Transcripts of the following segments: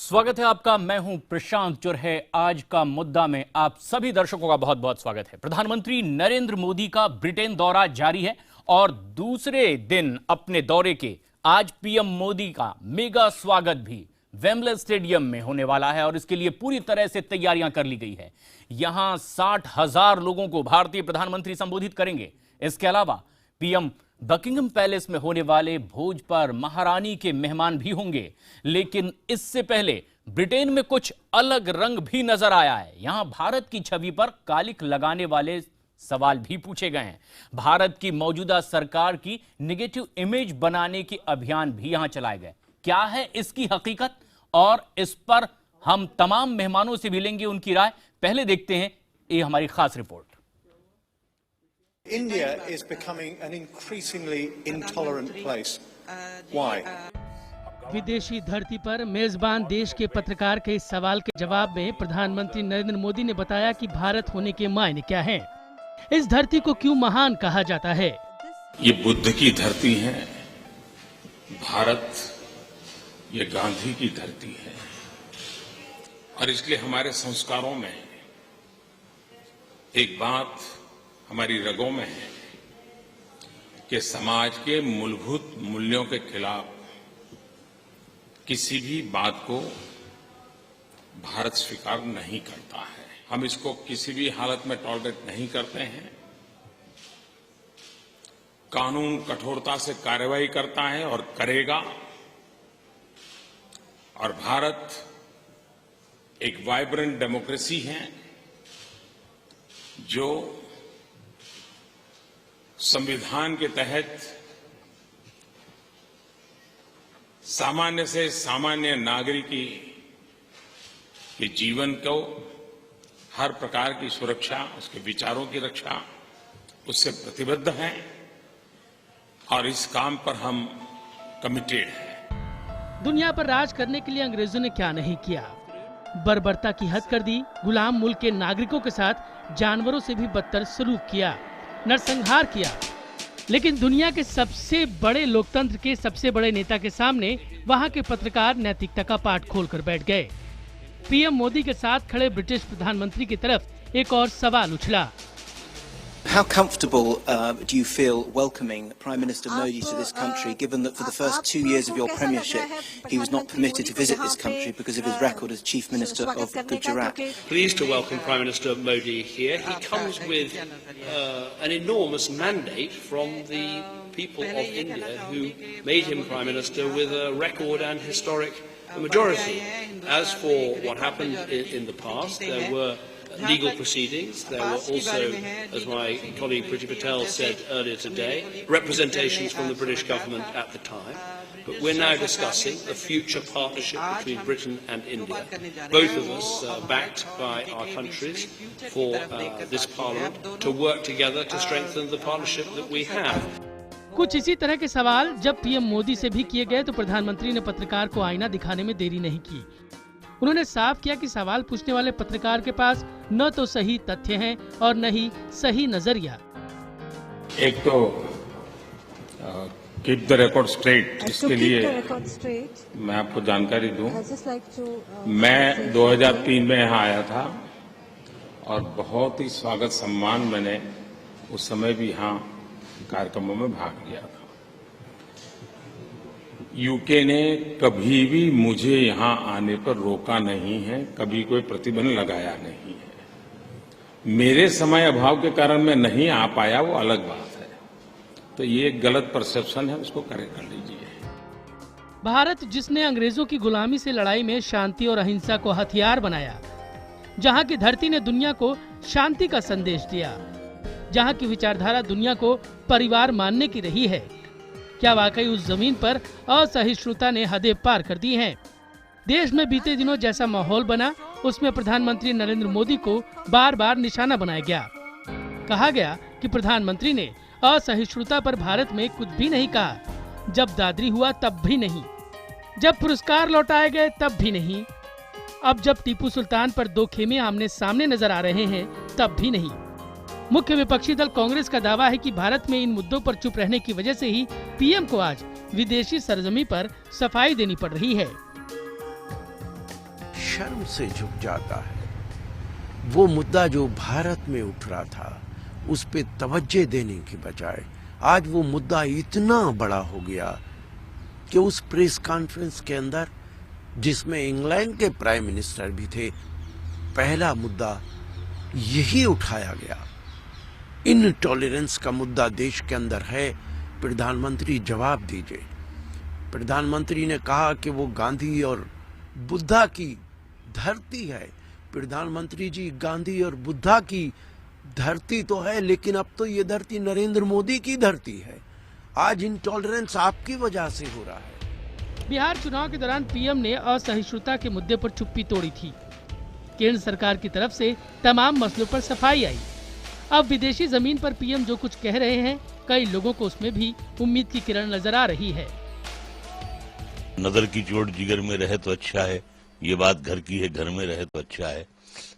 स्वागत है आपका। मैं हूं प्रशांत चुरहे। आज का मुद्दा में आप सभी दर्शकों का बहुत बहुत स्वागत है। प्रधानमंत्री नरेंद्र मोदी का ब्रिटेन दौरा जारी है और दूसरे दिन अपने दौरे के आज पीएम मोदी का मेगा स्वागत भी वेम्बले स्टेडियम में होने वाला है और इसके लिए पूरी तरह से तैयारियां कर ली गई है। यहां 60,000 लोगों को भारतीय प्रधानमंत्री संबोधित करेंगे। इसके अलावा पीएम बकिंघम पैलेस में होने वाले भोज पर महारानी के मेहमान भी होंगे। लेकिन इससे पहले ब्रिटेन में कुछ अलग रंग भी नजर आया है। यहां भारत की छवि पर कालिख लगाने वाले सवाल भी पूछे गए हैं। भारत की मौजूदा सरकार की नेगेटिव इमेज बनाने के अभियान भी यहां चलाए गए। क्या है इसकी हकीकत, और इस पर हम तमाम मेहमानों से भी लेंगे उनकी राय। पहले देखते हैं ये हमारी खास report. India is becoming an increasingly intolerant place. Why? विदेशी धरती पर मेजबान देश के पत्रकार के इस सवाल के जवाब में प्रधानमंत्री नरेंद्र मोदी ने बताया कि भारत होने के मायने क्या हैं, इस धरती को क्यों महान कहा जाता है। ये बुद्ध की धरती है, भारत ये गांधी की धरती है, और इसलिए हमारे संस्कारों में एक बात हमारी रगों में है कि समाज के मूलभूत मूल्यों के खिलाफ किसी भी बात को भारत स्वीकार नहीं करता है। हम इसको किसी भी हालत में टॉलरेट नहीं करते हैं। कानून कठोरता से कार्रवाई करता है और करेगा। और भारत एक वाइब्रेंट डेमोक्रेसी है जो संविधान के तहत सामान्य से सामान्य नागरिकी के जीवन को हर प्रकार की सुरक्षा, उसके विचारों की रक्षा, उससे प्रतिबद्ध है और इस काम पर हम कमिटेड हैं। दुनिया पर राज करने के लिए अंग्रेजों ने क्या नहीं किया। बर्बरता की हद कर दी, गुलाम मुल्क के नागरिकों के साथ जानवरों से भी बदतर सलूक किया, नरसंहार किया। लेकिन दुनिया के सबसे बड़े लोकतंत्र के सबसे बड़े नेता के सामने वहां के पत्रकार नैतिकता का पाठ खोलकर बैठ गए। पीएम मोदी के साथ खड़े ब्रिटिश प्रधानमंत्री की तरफ एक और सवाल उछला। How comfortable do you feel welcoming Prime Minister Modi to this country, given that for the first 2 years of your premiership, he was not permitted to visit this country because of his record as Chief Minister of Gujarat? Pleased to welcome Prime Minister Modi here. He comes with an enormous mandate from the people of India who made him Prime Minister with a record and historic majority. As for what happened in the past, there were legal proceedings. There were also, as my colleague Priti Patel said earlier today, representations from the British government at the time. But we're now discussing a future partnership between Britain and India. Both of us backed by our countries for this Parliament to work together to strengthen the partnership that we have. कुछ इसी तरह के सवाल जब PM Modi से भी किए गए तो प्रधानमंत्री ने पत्रकार को आईना दिखाने में देरी नहीं की। उन्होंने साफ किया कि सवाल पूछने वाले पत्रकार के पास न तो सही तथ्य हैं और न ही सही नजरिया। एक तो कीप द रिकॉर्ड स्ट्रेट, इसके लिए मैं आपको जानकारी दूं। मैं 2003 में यहाँ आया था और बहुत ही स्वागत सम्मान मैंने उस समय भी यहाँ कार्यक्रमों में भाग लिया था। यूके ने कभी भी मुझे यहां आने पर रोका नहीं है, कभी कोई प्रतिबंध लगाया नहीं है। मेरे समय अभाव के कारण मैं नहीं आ पाया, वो अलग बात है। तो ये एक गलत परसेप्शन है, उसको करेक्ट कर लीजिए। भारत जिसने अंग्रेजों की गुलामी से लड़ाई में शांति और अहिंसा को हथियार बनाया, जहां की धरती ने दुनिया को शांति का संदेश दिया, जहां की विचारधारा दुनिया को परिवार मानने की रही है, क्या वाकई उस जमीन पर असहिष्णुता ने हदें पार कर दी हैं? देश में बीते दिनों जैसा माहौल बना, उसमें प्रधानमंत्री नरेंद्र मोदी को बार बार निशाना बनाया गया। कहा गया कि प्रधानमंत्री ने असहिष्णुता पर भारत में कुछ भी नहीं कहा। जब दादरी हुआ तब भी नहीं, जब पुरस्कार लौटाए गए तब भी नहीं, अब जब टीपू सुल्तान पर 2 खेमे आमने सामने नजर आ रहे हैं तब भी नहीं। मुख्य विपक्षी दल कांग्रेस का दावा है कि भारत में इन मुद्दों पर चुप रहने की वजह से ही पीएम को आज विदेशी सरजमी पर सफाई देनी पड़ रही है। शर्म से झुक जाता है। वो मुद्दा जो भारत में उठ रहा था उस पे तवज्जो देने की बजाय आज वो मुद्दा इतना बड़ा हो गया कि उस प्रेस कॉन्फ्रेंस के अंदर, जिसमें इंग्लैंड के प्राइम मिनिस्टर भी थे, पहला मुद्दा यही उठाया गया। इनटॉलरेंस का मुद्दा देश के अंदर है, प्रधानमंत्री जवाब दीजिए। प्रधानमंत्री ने कहा कि वो गांधी और बुद्धा की धरती है। प्रधानमंत्री जी, गांधी और बुद्धा की धरती तो है, लेकिन अब तो ये धरती नरेंद्र मोदी की धरती है। आज इंटॉलरेंस आपकी वजह से हो रहा है। बिहार चुनाव के दौरान पीएम ने असहिष्णुता के मुद्दे पर चुप्पी तोड़ी थी। केंद्र सरकार की तरफ से तमाम मसलों पर सफाई आई। अब विदेशी जमीन पर पीएम जो कुछ कह रहे हैं, कई लोगों को उसमें भी उम्मीद की किरण नजर आ रही है। नजर की चोट जिगर में रहे तो अच्छा है, ये बात घर की है, घर में रहे तो अच्छा है।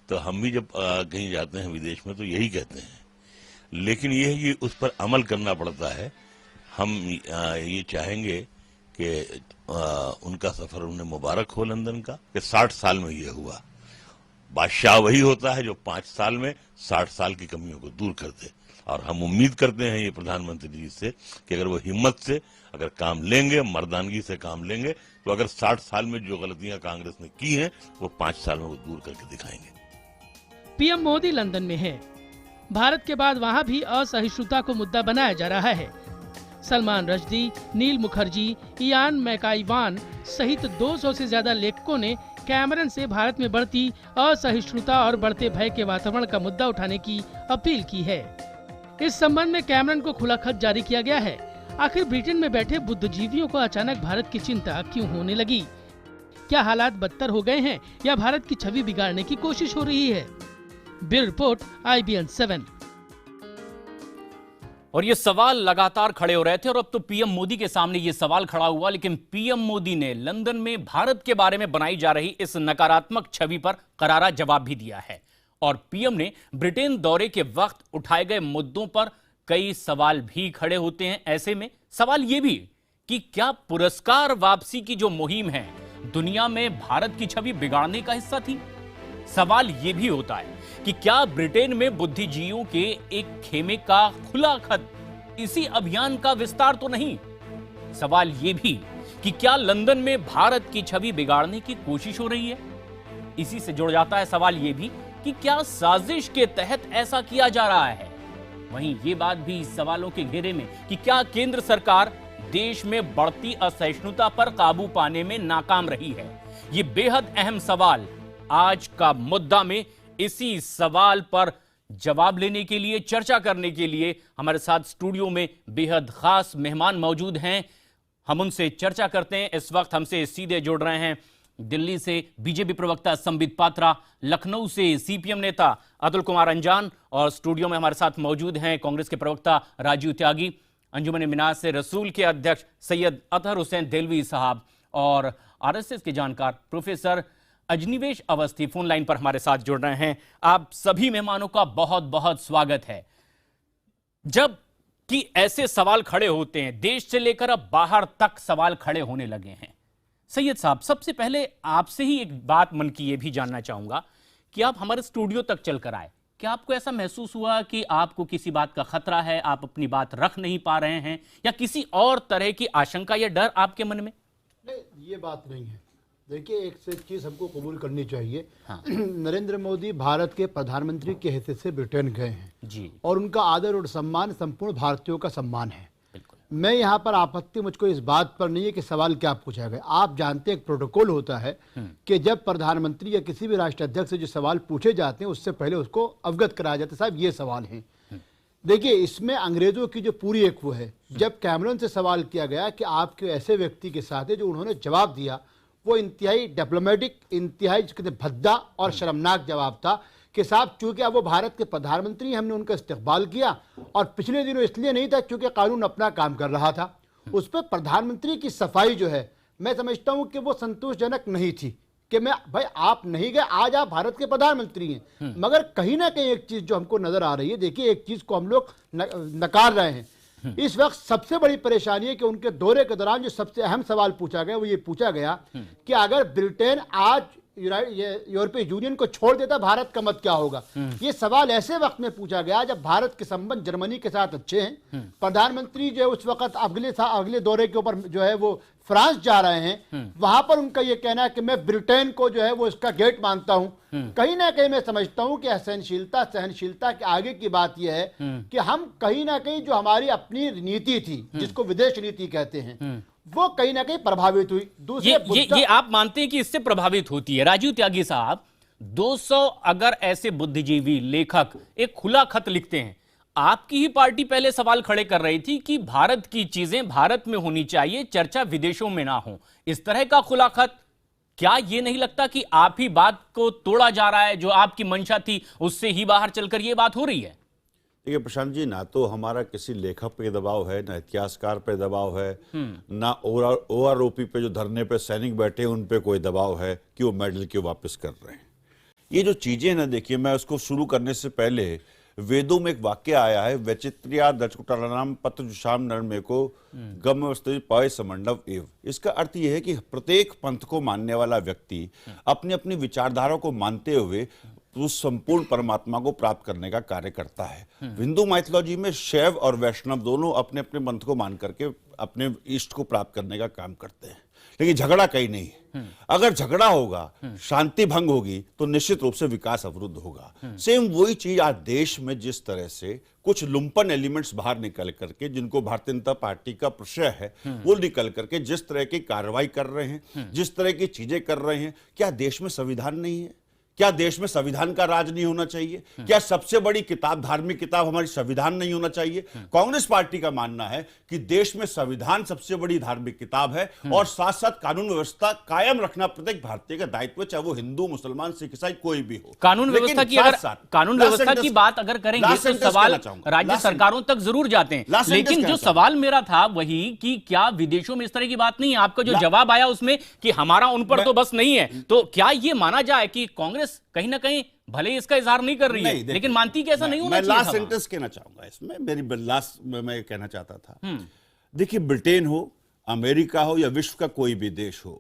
तो हम भी जब कहीं जाते हैं विदेश में तो यही कहते हैं, लेकिन ये है कि उस पर अमल करना पड़ता है। हम ये चाहेंगे कि उनका सफर उन्हें मुबारक हो लंदन का, कि 60 साल में ये हुआ। बादशाह वही होता है जो 5 साल में 60 साल की कमियों को दूर कर दे, और हम उम्मीद करते हैं ये प्रधानमंत्री जी से कि अगर वो हिम्मत से अगर काम लेंगे, मर्दानगी से काम लेंगे, तो अगर 60 साल में जो गलतियां कांग्रेस ने की हैं वो 5 साल में वो दूर करके दिखाएंगे। पीएम मोदी लंदन में है। भारत के बाद वहां भी असहिष्णुता को मुद्दा बनाया जा रहा है। सलमान रश्दी, नील मुखर्जी, इयान मैकाइवान सहित 200 से ज्यादा लेखकों ने कैमरन से भारत में बढ़ती असहिष्णुता और बढ़ते भय के वातावरण का मुद्दा उठाने की अपील की है। इस संबंध में कैमरन को खुला खत जारी किया गया है। आखिर ब्रिटेन में बैठे बुद्धिजीवियों को अचानक भारत की चिंता क्यों होने लगी? क्या हालात बदतर हो गए हैं या भारत की छवि बिगाड़ने की कोशिश हो रही है? Bureau report, IBN 7। और ये सवाल लगातार खड़े हो रहे थे और अब तो पीएम मोदी के सामने ये सवाल खड़ा हुआ, लेकिन पीएम मोदी ने लंदन में भारत के बारे में बनाई जा रही इस नकारात्मक छवि पर करारा जवाब भी दिया है। और पीएम ने ब्रिटेन दौरे के वक्त उठाए गए मुद्दों पर कई सवाल भी खड़े होते हैं। ऐसे में सवाल ये भी कि क्या पुरस्कार वापसी की जो मुहिम है दुनिया में भारत की छवि बिगाड़ने का हिस्सा थी? सवाल ये भी होता है कि क्या ब्रिटेन में बुद्धिजीवियों के एक खेमे का खुला खत इसी अभियान का विस्तार तो नहीं? सवाल ये भी कि क्या लंदन में भारत की छवि बिगाड़ने की कोशिश हो रही है? इसी से जुड़ जाता है सवाल ये भी कि क्या साजिश के तहत ऐसा किया जा रहा है? वहीं ये बात भी सवालों के घेरे में कि क्या केंद्र सरकार देश में बढ़ती असहिष्णुता पर काबू पाने में नाकाम रही है? ये बेहद अहम सवाल आज का मुद्दा में। इसी सवाल पर जवाब लेने के लिए, चर्चा करने के लिए हमारे साथ स्टूडियो में बेहद खास मेहमान मौजूद हैं। हम उनसे चर्चा करते हैं। इस वक्त हमसे सीधे जुड़ रहे हैं दिल्ली से बीजेपी प्रवक्ता संबित पात्रा, लखनऊ से सीपीएम नेता अतुल कुमार अंजान, और स्टूडियो में हमारे साथ मौजूद हैं कांग्रेस के प्रवक्ता राजीव त्यागी, अंजुमन मिनाज से रसूल के अध्यक्ष सैयद अतहर हुसैन देलवी साहब, और आरएसएस के जानकार प्रोफेसर अजनिवेश अवस्थी फोन लाइन पर हमारे साथ जुड़ रहे हैं। आप सभी मेहमानों का बहुत बहुत स्वागत है। जब कि ऐसे सवाल खड़े होते हैं, देश से लेकर अब बाहर तक सवाल खड़े होने लगे हैं। सैयद साहब, सबसे पहले आपसे ही एक बात मन की ये भी जानना चाहूंगा कि आप हमारे स्टूडियो तक चलकर आए, क्या आपको ऐसा महसूस हुआ कि आपको किसी बात का खतरा है, आप अपनी बात रख नहीं पा रहे हैं, या किसी और तरह की आशंका या डर आपके मन में? नहीं, ये बात नहीं है। देखिए, एक से चीज हमको कबूल करनी चाहिए। हाँ। नरेंद्र मोदी भारत के प्रधानमंत्री के हैसियत से ब्रिटेन गए हैं जी, और उनका आदर और सम्मान संपूर्ण भारतीयों का सम्मान है। मैं यहाँ पर आपत्ति मुझको इस बात पर नहीं है कि सवाल क्या पूछा गया। आप जानते हैं एक प्रोटोकॉल होता है कि जब प्रधानमंत्री या किसी भी राष्ट्र अध्यक्ष से जो सवाल पूछे जाते हैं उससे पहले उसको अवगत कराया जाता है, साहब ये सवाल है। देखिए, इसमें अंग्रेजों की जो पूरी एक वो है, जब कैमरन से सवाल किया गया कि आपके ऐसे व्यक्ति के साथ है, जो उन्होंने जवाब दिया वो इंतहाई डिप्लोमेटिक, इंतहाई भद्दा और शर्मनाक जवाब था कि साहब चूंकि अब वो भारत के प्रधानमंत्री, हमने उनका इस्तेकबाल किया, और पिछले दिनों इसलिए नहीं था क्योंकि कानून अपना काम कर रहा था। उस पर प्रधानमंत्री की सफाई जो है, मैं समझता हूं कि वो संतोषजनक नहीं थी कि मैं भाई आप नहीं गए, आज आप भारत के प्रधानमंत्री हैं। मगर कहीं ना कहीं एक चीज जो हमको नजर आ रही है, देखिए एक चीज को हम लोग नकार रहे हैं। इस वक्त सबसे बड़ी परेशानी है कि उनके दौरे के दौरान जो सबसे अहम सवाल पूछा गया वो ये पूछा गया कि अगर ब्रिटेन आज यूरोपीय यूनियन को छोड़ देता भारत का मत क्या होगा। ये सवाल ऐसे वक्त में पूछा गया जब भारत के संबंध जर्मनी के साथ अच्छे हैं। प्रधानमंत्री जो है उस वक्त अगले दौरे के ऊपर जो है वो फ्रांस जा रहे हैं। वहां पर उनका ये कहना है कि मैं ब्रिटेन को जो है वो इसका गेट मानता हूं। कहीं ना कहीं मैं समझता हूं कि सहनशीलता के आगे की बात यह है कि हम कहीं ना कहीं जो हमारी अपनी नीति थी, जिसको विदेश नीति कहते हैं, वो कहीं ना कहीं प्रभावित हुई। दूसरे ये आप मानते हैं कि इससे प्रभावित होती है? राजीव त्यागी साहब, 200 अगर ऐसे बुद्धिजीवी लेखक एक खुला खत लिखते हैं, आपकी ही पार्टी पहले सवाल खड़े कर रही थी कि भारत की चीजें भारत में होनी चाहिए, चर्चा विदेशों में ना हो। इस तरह का खुला खत, क्या ये नहीं लगता कि आप ही बात को तोड़ा जा रहा है? जो आपकी मंशा थी उससे ही बाहर चलकर ये बात हो रही है। देखिए प्रशांत जी, ना तो हमारा किसी लेखक पे दबाव है, ना इतिहासकार पे दबाव है, ना ओआरओपी पे जो धरने पे सैनिक बैठे उन पे कोई दबाव है कि वो मेडल क्यों वापस कर रहे हैं। ये जो चीजें ना, देखिए मैं उसको शुरू करने से पहले वेदों में एक वाक्य आया है, वैचित्र्या दचकुटानाम पत्र जुषाम नरमे को गम पय समंडव एव। इसका अर्थ यह है कि प्रत्येक पंथ को मानने वाला व्यक्ति अपनी अपनी विचारधारा को मानते हुए उस संपूर्ण परमात्मा को प्राप्त करने का कार्य करता है। हिंदू माइथोलॉजी में शैव और वैष्णव दोनों अपने अपने पंथ को मान करके अपने इष्ट को प्राप्त करने का काम करते हैं, लेकिन झगड़ा कहीं नहीं है। अगर झगड़ा होगा, शांति भंग होगी, तो निश्चित रूप से विकास अवरुद्ध होगा। सेम वही चीज आज देश में जिस तरह से कुछ लुम्पन एलिमेंट्स बाहर निकल करके, जिनको भारतीय जनता पार्टी का प्रश्रय है, वो निकल करके जिस तरह की कार्रवाई कर रहे हैं, जिस तरह की चीजें कर रहे हैं, क्या देश में संविधान नहीं है? क्या देश में संविधान का राज नहीं होना चाहिए? क्या सबसे बड़ी किताब, धार्मिक किताब हमारी संविधान नहीं होना चाहिए? कांग्रेस पार्टी का मानना है कि देश में संविधान सबसे बड़ी धार्मिक किताब है और साथ साथ कानून व्यवस्था कायम रखना प्रत्येक भारतीय का दायित्व, चाहे वो हिंदू, मुसलमान, सिख, ईसाई कोई भी हो। कानून व्यवस्था की बात अगर करेंगे तो सवाल राज्य सरकारों तक जरूर जाते हैं, लेकिन जो सवाल मेरा था वही कि क्या विदेशों में इस तरह की बात नहीं है? आपका जो जवाब आया उसमें कि हमारा उन पर तो बस नहीं है, तो क्या ये माना जाए कि कांग्रेस कहीं ना कहीं भले इसका इजहार नहीं कर रही है, लेकिन मानती कि ऐसा नहीं होना चाहिए? मैं लास्ट सेंटेंस कहना चाहूंगा इसमें, मेरी लास्ट मैं कहना चाहता था। देखिए, ब्रिटेन हो, अमेरिका हो या विश्व का कोई भी देश हो,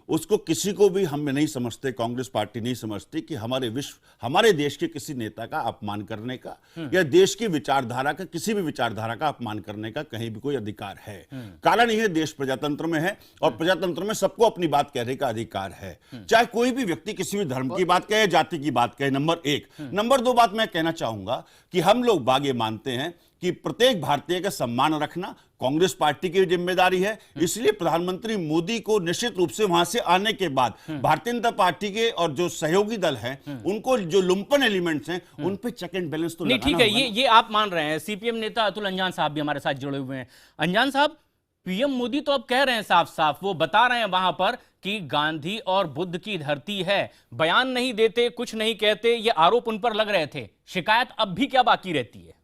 उसको किसी को भी हम नहीं समझते, कांग्रेस पार्टी नहीं समझती कि हमारे देश के किसी नेता का अपमान करने का या देश की विचारधारा का, किसी भी विचारधारा का अपमान करने का कहीं भी कोई अधिकार है। कारण यह देश प्रजातंत्र में है और प्रजातंत्र में सबको अपनी बात कहने का अधिकार है, चाहे कोई भी व्यक्ति किसी भी धर्म की बात कहे, जाति की बात कहे। नंबर एक। नंबर दो बात मैं कहना चाहूंगा कि हम लोग बागे मानते हैं कि प्रत्येक भारतीय का सम्मान रखना कांग्रेस पार्टी की जिम्मेदारी है। इसलिए प्रधानमंत्री मोदी को निश्चित रूप से वहां से आने के बाद भारतीय जनता पार्टी के और जो सहयोगी दल हैं, उनको जो लुम्पन एलिमेंट्स हैं, उन पे चेक एंड बैलेंस तो नहीं। ठीक है, ये आप मान रहे हैं। सीपीएम नेता अतुल अंजान साहब भी हमारे साथ जुड़े हुए हैं। अंजान साहब, पीएम मोदी तो अब कह रहे हैं साफ साफ, वो बता रहे हैं वहां पर कि गांधी और बुद्ध की धरती है, बयान नहीं देते, कुछ नहीं कहते, ये आरोप उन पर लग रहे थे। शिकायत अब भी क्या बाकी रहती है?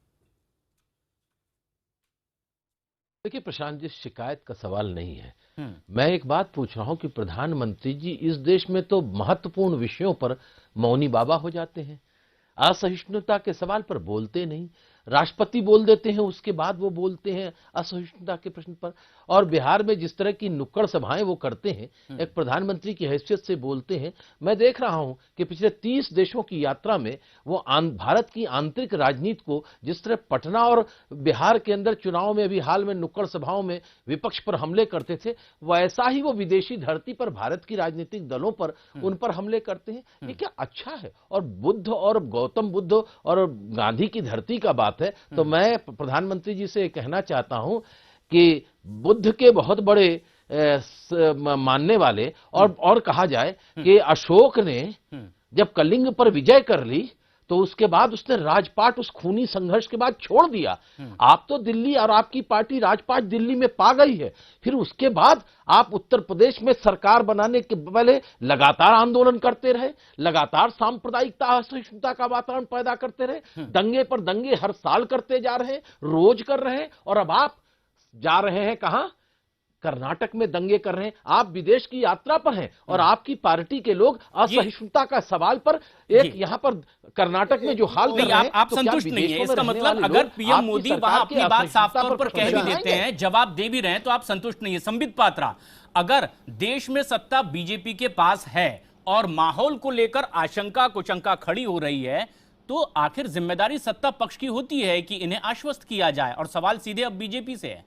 देखिए प्रशांत जी, शिकायत का सवाल नहीं है। मैं एक बात पूछ रहा हूं कि प्रधानमंत्री जी इस देश में तो महत्वपूर्ण विषयों पर मौनी बाबा हो जाते हैं, असहिष्णुता के सवाल पर बोलते नहीं, राष्ट्रपति बोल देते हैं, उसके बाद वो बोलते हैं असहिष्णुता के प्रश्न पर। और बिहार में जिस तरह की नुक्कड़ सभाएं वो करते हैं, एक प्रधानमंत्री की हैसियत से बोलते हैं। मैं देख रहा हूं कि पिछले 30 देशों की यात्रा में वो भारत की आंतरिक राजनीति को जिस तरह पटना और बिहार के अंदर चुनाव में भी हाल में नुक्कड़ सभाओं में विपक्ष पर हमले करते थे, वैसा ही वो विदेशी धरती पर भारत की राजनीतिक दलों पर उन पर हमले करते हैं। ये क्या अच्छा है? और बुद्ध और गौतम बुद्ध और गांधी की धरती का बात है, तो मैं प्रधानमंत्री जी से कहना चाहता हूं कि बुद्ध के बहुत बड़े मानने वाले और कहा जाए कि अशोक ने जब कलिंग पर विजय कर ली तो उसके बाद उसने राजपाट उस खूनी संघर्ष के बाद छोड़ दिया। आप तो दिल्ली और आपकी पार्टी राजपाट दिल्ली में पा गई है, फिर उसके बाद आप उत्तर प्रदेश में सरकार बनाने के पहले लगातार आंदोलन करते रहे, लगातार सांप्रदायिकता, असहिष्णुता का वातावरण पैदा करते रहे, दंगे पर दंगे हर साल करते जा रहे हैं, रोज कर रहे हैं। और अब आप जा रहे हैं कहां? कर्नाटक में दंगे कर रहे हैं। आप विदेश की यात्रा पर हैं और आपकी पार्टी के लोग असहिष्णुता का सवाल पर एक यहां पर कर्नाटक में जो हाल कर रहे हैं, आप संतुष्ट नहीं है? इसका मतलब अगर पीएम मोदी वहां अपनी बात साफ तौर पर कह भी देते हैं, जवाब दे भी रहे हैं, तो आप संतुष्ट नहीं है? संबित पात्रा, अगर देश में सत्ता बीजेपी के पास है और माहौल को लेकर आशंका कुशंका खड़ी हो रही है, तो आखिर जिम्मेदारी सत्ता पक्ष की होती है कि इन्हें आश्वस्त किया जाए, और सवाल सीधे अब बीजेपी से है।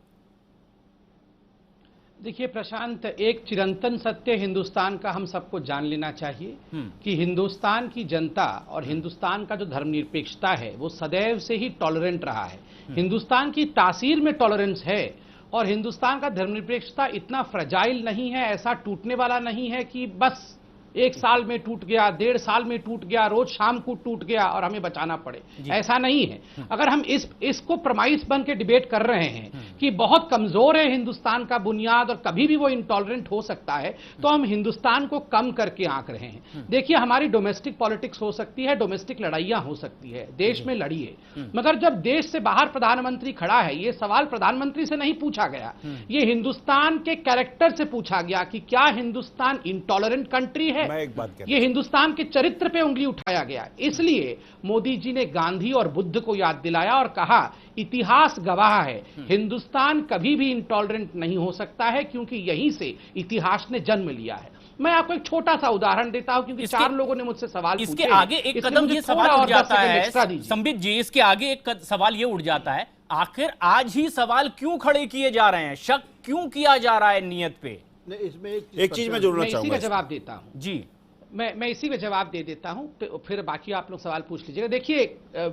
देखिए प्रशांत, एक चिरंतन सत्य हिंदुस्तान का हम सबको जान लेना चाहिए कि हिंदुस्तान की जनता और हिंदुस्तान का जो धर्मनिरपेक्षता है वो सदैव से ही टॉलरेंट रहा है। हिंदुस्तान की तासीर में टॉलरेंस है, और हिंदुस्तान का धर्मनिरपेक्षता इतना फ्रजाइल नहीं है, ऐसा टूटने वाला नहीं है कि बस 1 साल में टूट गया, 1.5 साल में टूट गया, रोज शाम को टूट गया और हमें बचाना पड़े। ऐसा नहीं है। अगर हम इसको प्रमाइस बन के डिबेट कर रहे हैं कि बहुत कमजोर है हिंदुस्तान का बुनियाद और कभी भी वो इंटॉलरेंट हो सकता है, तो हम हिंदुस्तान को कम करके आंक रहे हैं। देखिए, हमारी डोमेस्टिक पॉलिटिक्स हो सकती है, डोमेस्टिक लड़ाइयां हो सकती है, देश में लड़िए, मगर जब देश से बाहर प्रधानमंत्री खड़ा है, ये सवाल प्रधानमंत्री से नहीं पूछा गया, ये हिंदुस्तान के कैरेक्टर से पूछा गया कि क्या हिंदुस्तान इंटॉलरेंट कंट्री है। मैं एक बात ये हिंदुस्तान के चरित्र पे उंगली उठाया गया। इसलिए मोदी जी ने गांधी और बुद्ध को याद दिलाया और कहा, इतिहास गवाह है, हिंदुस्तान कभी भी इंटॉलरेंट नहीं हो सकता है, क्योंकि यहीं से इतिहास ने जन्म लिया है। मैं आपको एक छोटा सा उदाहरण देता हूं, क्योंकि 4 लोगों ने मुझसे सवाल पूछे। इसके आगे एक कदम ये सवाल उठ जाता है संबित जी, इसके आगे एक सवाल ये उठ जाता है, आखिर आज ही सवाल क्यों खड़े किए जा रहे हैं, शक क्यों किया जा रहा है नियत पे? इसमें एक चीज मैं जोड़ना चाहूंगा, इसी का जवाब देता हूं जी। मैं इसी में जवाब दे देता हूं, फिर बाकी आप लोग सवाल पूछ लीजिएगा। देखिए,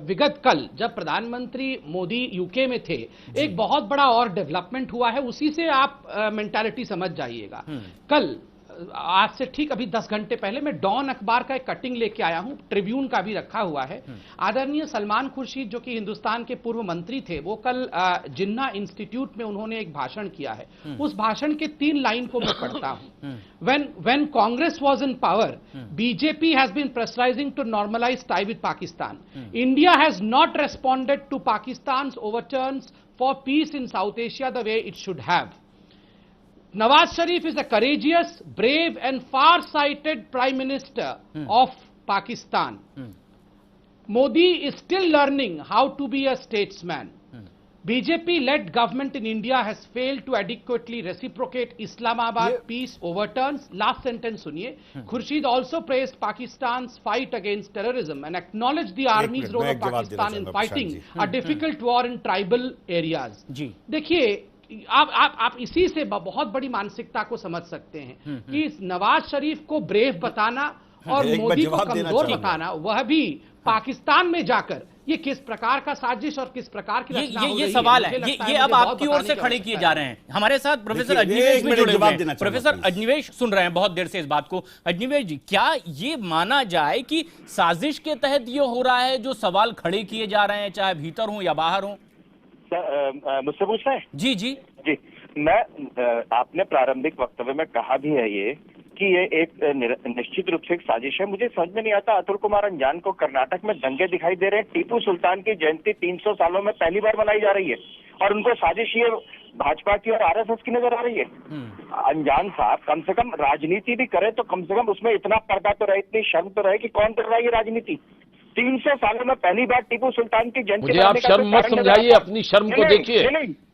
विगत कल जब प्रधानमंत्री मोदी यूके में थे, एक बहुत बड़ा और डेवलपमेंट हुआ है, उसी से आप मेंटालिटी समझ जाइएगा। कल आज से ठीक अभी 10 घंटे पहले मैं डॉन अखबार का एक कटिंग लेके आया हूं, ट्रिब्यून का भी रखा हुआ है। आदरणीय सलमान खुर्शीद, जो कि हिंदुस्तान के पूर्व मंत्री थे, वो कल जिन्ना इंस्टीट्यूट में उन्होंने एक भाषण किया है। उस भाषण के 3 लाइन को मैं पढ़ता हूं। When Congress was in power, BJP has been pressurizing to normalize tie with Pakistan. India has not responded to Pakistan's overtures for peace in South Asia the way it should have. Nawaz Sharif is a courageous, brave and far-sighted Prime Minister of Pakistan. Modi is still learning how to be a statesman. BJP-led government in India has failed to adequately reciprocate Islamabad peace overturns. Last sentence suniye. Khurshid also praised Pakistan's fight against terrorism and acknowledged the army's role of Pakistan in fighting a difficult war in tribal areas. देखिए, आप इसी से बहुत बड़ी मानसिकता को समझ सकते हैं कि नवाज शरीफ को ब्रेव बताना और मोदी को कमजोर बताना, वह भी पाकिस्तान में जाकर, ये किस प्रकार का साजिश और किस प्रकार की रचना हो रही है। ये सवाल है, ये अब आपकी ओर से खड़े किए जा रहे हैं। हमारे साथ प्रोफेसर अग्निवेश भी जुड़े हुए हैं। प्रोफेसर अग्निवेश सुन रहे हैं बहुत देर से इस बात को। अग्निवेश जी, क्या ये माना जाए कि साजिश के तहत ये हो रहा है जो सवाल खड़े किए जा रहे हैं, चाहे भीतर हो या बाहर हो? मुझसे पूछ रहे हैं? जी जी जी, मैं आपने प्रारंभिक वक्तव्य में कहा भी है ये कि ये एक निश्चित रूप से एक साजिश है। मुझे समझ में नहीं आता, अतुल कुमार अंजान को कर्नाटक में दंगे दिखाई दे रहे हैं, टीपू सुल्तान की जयंती 300 सालों में पहली बार मनाई जा रही है, और उनको साजिश ये भाजपा की और आरएसएस की नजर आ रही है। अंजान साहब कम से कम राजनीति भी करे तो कम से कम उसमें इतना पर्दा तो रहे, इतनी शर्म तो रहे कि कौन कर रहा है ये राजनीति। 300 सालों में पहली बार टीपू सुल्तान की जयंती। मुझे आप शर्म मत समझाइए, अपनी शर्म को देखिए।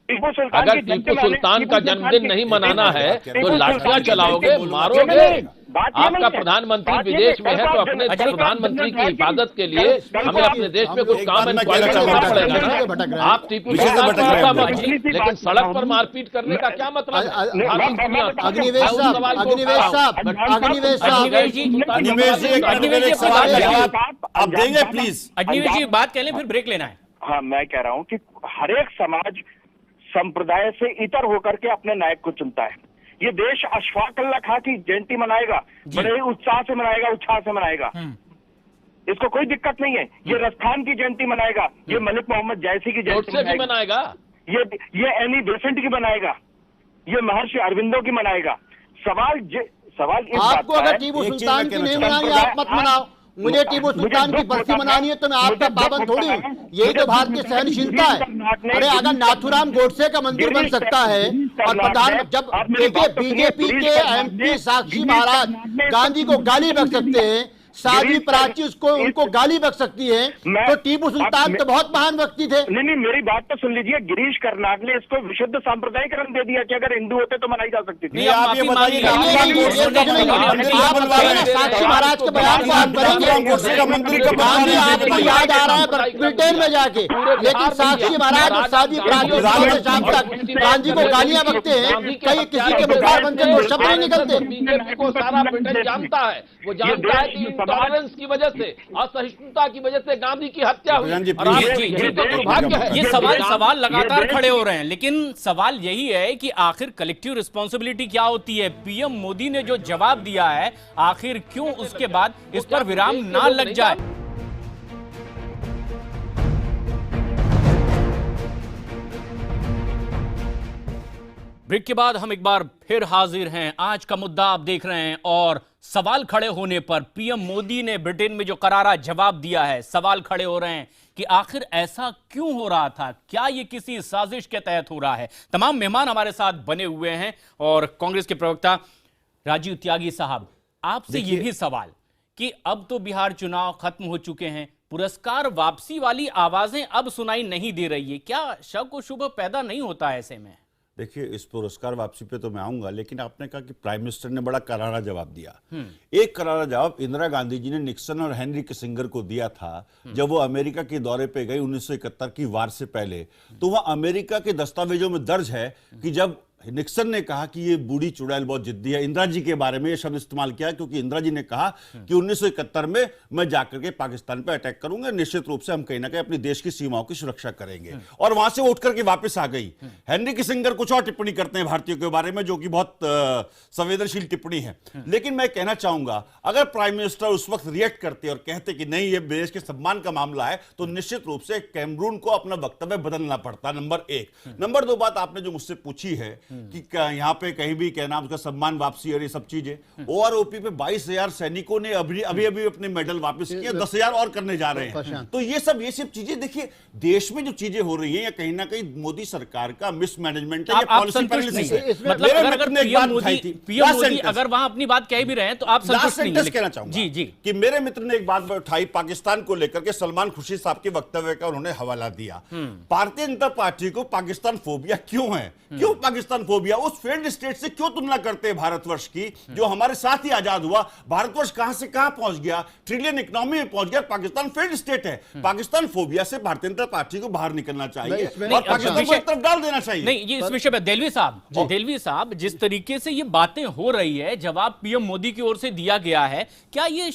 अगर टीपू सुल्तान का जन्मदिन नहीं मनाना है तो लाठियां चलाओगे, मारोगे। आपका प्रधानमंत्री विदेश में है तो अपने प्रधानमंत्री की हिफाजत के लिए हमें अपने देश में कुछ काम इंक्वायरी करना पड़ेगा ना। आप टीपू सुल्तान का मत, लेकिन सड़क पर मारपीट करने का क्या मतलब है? आप देंगे प्लीज? अग्निवेश जी बात कह लें, फिर ब्रेक लेना है। हाँ, मैं कह रहा हूँ कि हर एक समाज संप्रदाय से इतर होकर के अपने नायक को चुनता है। ये देश अशफाक उल्लाह खां की जयंती मनाएगा, बड़े ही उत्साह से मनाएगा, उत्साह से मनाएगा, इसको कोई दिक्कत नहीं है। ये रस्थान की जयंती मनाएगा, ये मलिक मोहम्मद जैसी की जयंती मनाएगा, ये एनी बेसेंट की मनाएगा, ये महर्षि अरविंदो की मनाएगा। सवाल इस आपको अगर टीपू सुल्तान की नहीं मनानी, आप मत मनाओ। मुझे टीपू सुल्तान की बरसी मनानी है तो मैं आपका पाबंद थोड़ी हूँ। यही तो भारतीय सहनशीलता है। अरे अगर नाथुराम गोडसे का मंदिर बन सकता है और प्रधान, जब देखिए बीजेपी के एमपी साक्षी महाराज गांधी को गाली बक सकते हैं, साजी प्राची उसको उनको गाली बक सकती है, तो टीपू सुल्तान तो बहुत महान व्यक्ति थे। नहीं, मेरी बात तो सुन लीजिए। गिरीश कर्नाड ने इसको विशुद्ध सांप्रदायिक रंग दे दिया कि अगर हिंदू होते तो मनाई जा सकती थी। आप ये बताइए, साक्षी महाराज के बयान को आप करेंगे, आपको याद आ रहा है ब्रिटेन में जाके, लेकिन साक्षी महाराज और साजी प्राची शाम तक गांधी को गालियां बकते हैं, कहीं किसी के मुखारबंद को शब्द नहीं निकलते। बीजेपी को सारा ब्रिटेन जानता है, वो जानता है कि इंटॉलरेंस की वजह से, असहिष्णुता की वजह से गांधी की हत्या हुई। ये सवाल लगातार खड़े हो रहे हैं, लेकिन सवाल यही है कि आखिर कलेक्टिव रिस्पॉन्सिबिलिटी क्या होती है? पीएम मोदी ने जो जवाब दिया है, आखिर क्यों उसके बाद इस पर विराम ना लग जाए? ब्रेक के बाद हम एक बार फिर हाजिर हैं। आज का मुद्दा आप देख रहे हैं और सवाल खड़े होने पर पीएम मोदी ने ब्रिटेन में जो करारा जवाब दिया है, सवाल खड़े हो रहे हैं कि आखिर ऐसा क्यों हो रहा था? क्या ये किसी साजिश के तहत हो रहा है? तमाम मेहमान हमारे साथ बने हुए हैं और कांग्रेस के प्रवक्ता राजीव त्यागी साहब, आपसे ये भी सवाल कि अब तो बिहार चुनाव खत्म हो चुके हैं, पुरस्कार वापसी वाली आवाजें अब सुनाई नहीं दे रही है, क्या शक व शुभ पैदा नहीं होता है ऐसे में? देखिए, इस पुरस्कार वापसी पे तो मैं आऊंगा, लेकिन आपने कहा कि प्राइम मिनिस्टर ने बड़ा करारा जवाब दिया। एक करारा जवाब इंदिरा गांधी जी ने निक्सन और हेनरी किसिंगर को दिया था जब वो अमेरिका के दौरे पे गई 1971 की वार से पहले। तो वह अमेरिका के दस्तावेजों में दर्ज है कि जब निक्सन ने कहा कि ये बूढ़ी चुड़ैल बहुत जिद्दी है, इंदिरा जी के बारे में ये शब्द इस्तेमाल किया, क्योंकि इंदिरा जी ने कहा कि 1971 में मैं जाकर के पाकिस्तान पे अटैक करूंगा, निश्चित रूप से हम कहीं ना कहीं अपनी देश की सीमाओं की सुरक्षा करेंगे, और वहां से उठ करके वापस आ गई। हेनरी किसिंगर कुछ और टिप्पणी करते हैं भारतीयों के बारे में, जो कि बहुत संवेदनशील टिप्पणी है। लेकिन मैं कहना चाहूंगा, अगर प्राइम मिनिस्टर उस वक्त रिएक्ट करते और कहते कि नहीं, ये देश के सम्मान का मामला है, तो निश्चित रूप से कैमरून को अपना वक्तव्य बदलना पड़ता। नंबर एक। नंबर दो बात आपने जो मुझसे पूछी है कि यहाँ पे कहीं भी क्या नाम उसका सम्मान वापसी और ये सब चीजें, ओआरओपी पे 22,000 सैनिकों ने अभी अभी अपने मेडल वापस किए, 10,000 और करने जा रहे हैं। तो ये सब चीजें देखिए, देश में जो चीजें हो रही हैं, या कहीं ना कहीं मोदी सरकार का मिसमैनेजमेंट है, आप संतुष्ट नहीं है? मतलब अगर पीएम मोदी अगर वहां अपनी बात कह भी रहे हैं तो आप संतुष्ट नहीं हैं? कहना चाहूंगा जी जी कि मेरे मित्र ने एक बात उठाई पाकिस्तान को लेकर के, सलमान खुर्शीद साहब के वक्तव्य का उन्होंने हवाला दिया। भारतीय जनता पार्टी को पाकिस्तान फोबिया क्यों है? क्यों पाकिस्तान फोबिया? उस फेल्ड स्टेट से क्यों तुलना करते हैं भारतवर्ष की, जो हमारे साथ ही आजाद हुआ? भारतवर्ष कहां से कहां पहुंच गया, ट्रिलियन इकोनॉमी में पहुंच गया, पाकिस्तान फेल्ड स्टेट है। पाकिस्तान फोबिया से भारतीय जनता पार्टी को बाहर निकलना चाहिए और पाकिस्तान को एक तरफ डाल देना चाहिए। नहीं, ये इस विषय पर देलवी साहब, जिस तरीके से ये बातें हो रही है, जवाब पीएम मोदी की ओर से दिया गया है, क्या ये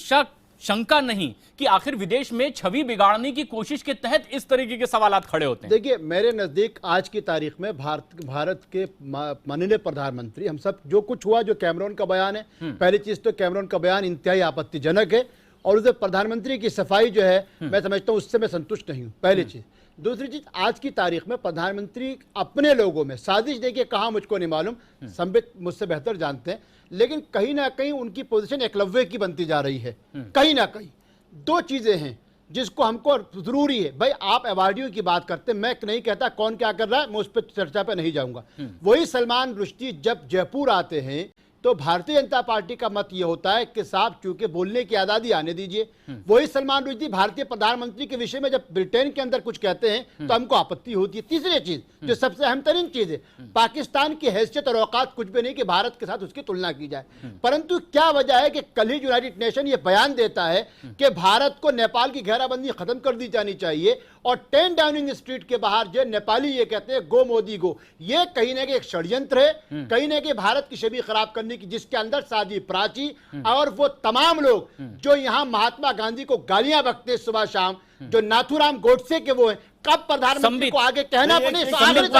शंका नहीं कि आखिर विदेश में छवि बिगाड़ने की कोशिश के तहत इस तरीके के सवाल खड़े होते हैं? देखिए, मेरे नजदीक आज की तारीख में भारत के माननीय प्रधानमंत्री, हम सब जो कुछ हुआ, जो कैमरून का बयान है, पहली चीज तो कैमरून का बयान इंतहाई आपत्तिजनक है, और उसे प्रधानमंत्री की सफाई जो है, मैं समझता हूं उससे मैं संतुष्ट नहीं हूं, पहली चीज। दूसरी चीज, आज की तारीख में प्रधानमंत्री अपने लोगों में साजिश देखिए कहां, मुझको नहीं मालूम, संबित मुझसे बेहतर जानते हैं, लेकिन कहीं ना कहीं उनकी पोजीशन एकलव्य की बनती जा रही है। कहीं ना कहीं दो चीजें हैं जिसको हमको जरूरी है। भाई, आप अवार्डियों की बात करते हैं, मैं नहीं कहता कौन क्या कर रहा है, मैं उस पर चर्चा पे नहीं जाऊंगा। वही सलमान रुश्दी जब जयपुर आते हैं तो भारतीय जनता पार्टी का मत यह होता है कि साहब चूंकि बोलने की आज़ादी आने दीजिए। वही सलमान रुश्दी भारतीय प्रधानमंत्री के विषय में जब ब्रिटेन के अंदर कुछ कहते हैं तो हमको आपत्ति होती है। तीसरी चीज जो सबसे अहम तरीन चीज है, पाकिस्तान की हैसियत और औकात कुछ भी नहीं कि भारत के साथ उसकी तुलना की जाए, परंतु क्या वजह है कि कल ही यूनाइटेड नेशन ये बयान देता है कि भारत को नेपाल की घेराबंदी खत्म कर दी जानी चाहिए, और 10 डाउनिंग स्ट्रीट के बाहर जो नेपाली ये कहते हैं गो मोदी गो, ये कहीं ना कहीं एक षड्यंत्र है, कहीं ना कहीं भारत की छवि खराब करने की, जिसके अंदर साजी प्राची और वो तमाम लोग जो यहाँ महात्मा गांधी को गालियां बकते सुबह शाम, जो नाथूराम गोडसे के वो हैं, कब प्रधानमंत्री को आगे कहना पड़े, संबित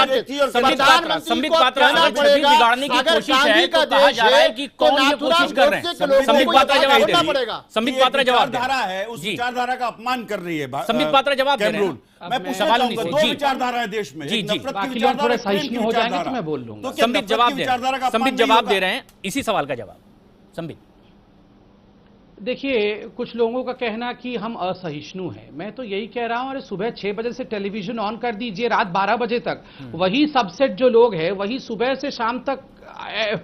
पात्रा अगर छवि बिगाड़ने की कोशिश है तो कहा जा रहा है कि कौन ये कोशिश कर रहे हैं? संबित पात्रा जवाब दे रही है। संबित पात्रा जवाब धारा है, उस विचारधारा का अपमान कर रही है। संबित पात्रा जवाब दे रहे हैं। मैं पूछना चाहूंगा, दो विचारधारा है देश में, जी जी, बाकी लोग थोड़े सहिष्णु हो जाएंगे तो मैं बोल लूंगा। संबित जवाब दे रहे हैं इसी सवाल का जवाब। संबित, देखिए, कुछ लोगों का कहना कि हम असहिष्णु हैं, मैं तो यही कह रहा हूं, अरे सुबह 6 बजे से टेलीविजन ऑन कर दीजिए, रात 12 बजे तक वही सबसेट जो लोग हैं वही सुबह से शाम तक